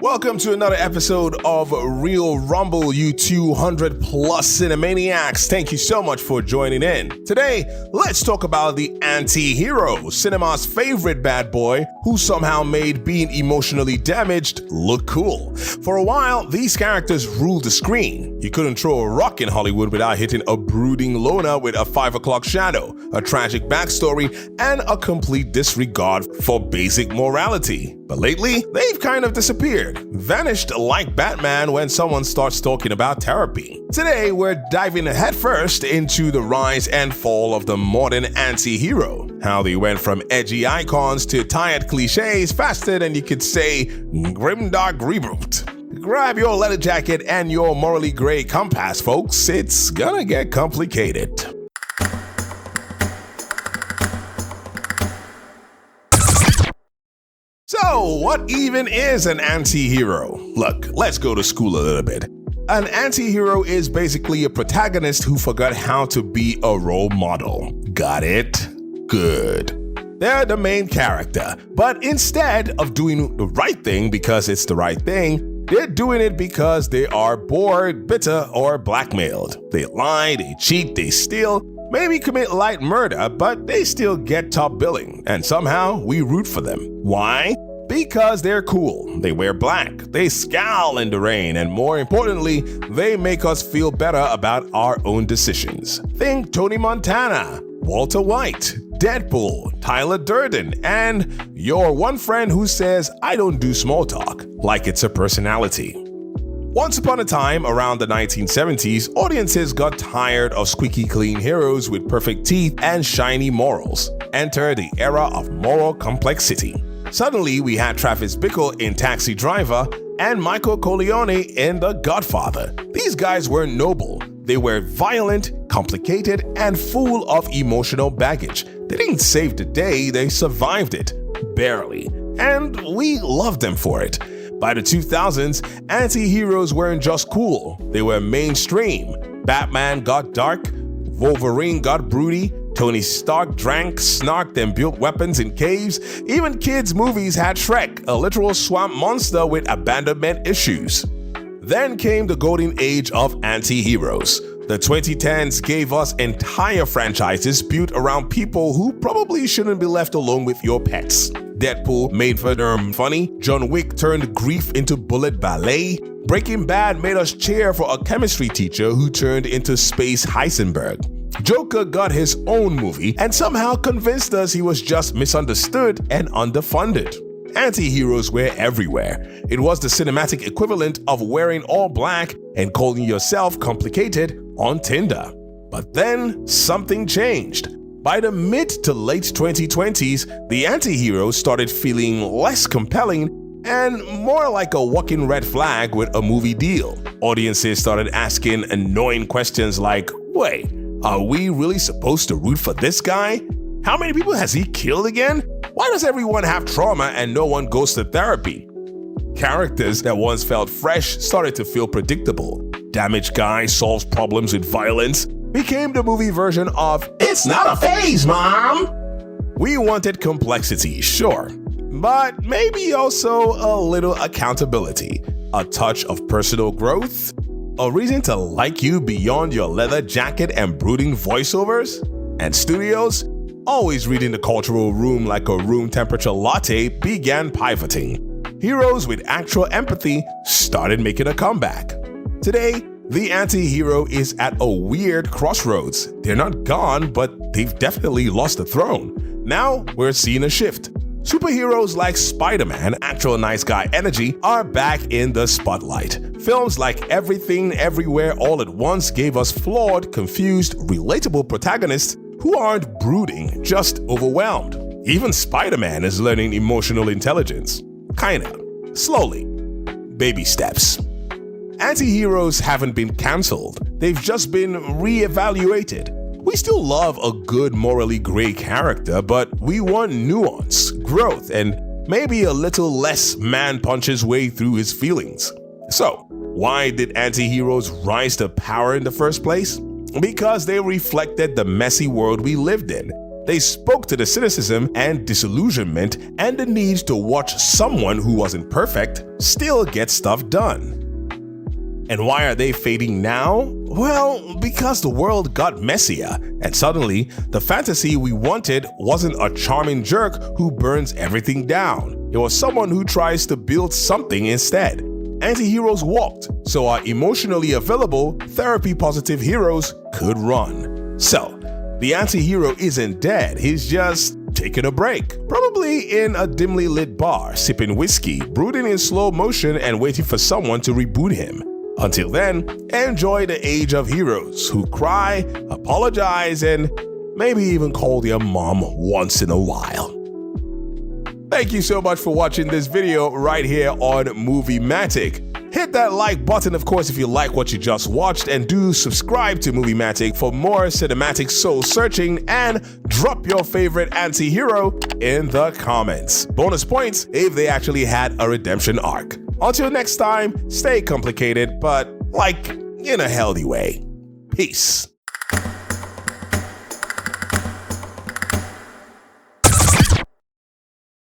Welcome to another episode of Real Rumble, you 200 plus Cinemaniacs. Thank you so much for joining in. Today, let's talk about the anti-hero, cinema's favorite bad boy who somehow made being emotionally damaged look cool. For a while, these characters ruled the screen. You couldn't throw a rock in Hollywood without hitting a brooding loner with a 5 o'clock shadow, a tragic backstory, and a complete disregard for basic morality. But lately, they've kind of disappeared, vanished like Batman when someone starts talking about therapy. Today, we're diving headfirst into the rise and fall of the modern anti-hero, how they went from edgy icons to tired cliches faster than you could say grimdark reboot. Grab your leather jacket and your morally gray compass, folks. It's gonna get complicated. So, what even is an anti-hero? Look, let's go to school a little bit. An anti-hero is basically a protagonist who forgot how to be a role model. Got it? Good. They're the main character, but instead of doing the right thing because it's the right thing, they're doing it because they are bored, bitter, or blackmailed. They lie, they cheat, they steal, maybe commit light murder, but they still get top billing, and somehow we root for them. Why? Because they're cool, they wear black, they scowl in the rain, and more importantly, they make us feel better about our own decisions. Think Tony Montana, Walter White, Deadpool, Tyler Durden, and your one friend who says, "I don't do small talk," like it's a personality. Once upon a time, around the 1970s, audiences got tired of squeaky clean heroes with perfect teeth and shiny morals. Enter the era of moral complexity. Suddenly, we had Travis Bickle in Taxi Driver and Michael Corleone in The Godfather. These guys were noble. They were violent, complicated, and full of emotional baggage. They didn't save the day, they survived it. Barely. And we loved them for it. By the 2000s, anti-heroes weren't just cool, they were mainstream. Batman got dark, Wolverine got broody, Tony Stark drank, snarked, and built weapons in caves. Even kids' movies had Shrek, a literal swamp monster with abandonment issues. Then came the golden age of anti-heroes. The 2010s gave us entire franchises built around people who probably shouldn't be left alone with your pets. Deadpool made for funny, John Wick turned grief into bullet ballet, Breaking Bad made us cheer for a chemistry teacher who turned into Space Heisenberg. Joker got his own movie and somehow convinced us he was just misunderstood and underfunded. Anti-heroes were everywhere. It was the cinematic equivalent of wearing all black and calling yourself complicated on Tinder. But then something changed. By the mid to late 2020s, the anti-hero started feeling less compelling and more like a walking red flag with a movie deal. Audiences started asking annoying questions like, wait, are we really supposed to root for this guy? How many people has he killed again? Why does everyone have trauma and no one goes to therapy? Characters that once felt fresh started to feel predictable. Damaged guy solves problems with violence became the movie version of "It's not a phase, Mom." We wanted complexity, sure, but maybe also a little accountability, a touch of personal growth, a reason to like you beyond your leather jacket and brooding voiceovers. And studios, always reading the cultural room like a room temperature latte, began pivoting. Heroes with actual empathy started making a comeback. Today, the anti-hero is at a weird crossroads. They're not gone, but they've definitely lost the throne. Now, we're seeing a shift. Superheroes like Spider-Man, actual nice guy energy, are back in the spotlight. Films like Everything, Everywhere, All at Once gave us flawed, confused, relatable protagonists who aren't brooding, just overwhelmed. Even Spider-Man is learning emotional intelligence. Kinda. Slowly. Baby steps. Anti-heroes haven't been cancelled, they've just been re-evaluated. We still love a good morally gray character, but we want nuance, growth, and maybe a little less man punches way through his feelings. So, why did anti-heroes rise to power in the first place? Because they reflected the messy world we lived in. They spoke to the cynicism and disillusionment and the need to watch someone who wasn't perfect still get stuff done. And why are they fading now? Well, because the world got messier, and suddenly, the fantasy we wanted wasn't a charming jerk who burns everything down. It was someone who tries to build something instead. Anti-heroes walked, so our emotionally available, therapy-positive heroes could run. So, the anti-hero isn't dead, he's just taking a break. Probably in a dimly lit bar, sipping whiskey, brooding in slow motion and waiting for someone to reboot him. Until then, enjoy the age of heroes who cry, apologize, and maybe even call their mom once in a while. Thank you so much for watching this video right here on Movie-matic. Hit that like button, of course, if you like what you just watched, and do subscribe to Movie-matic for more cinematic soul searching, and drop your favorite anti-hero in the comments. Bonus points if they actually had a redemption arc. Until next time, stay complicated, but in a healthy way. Peace.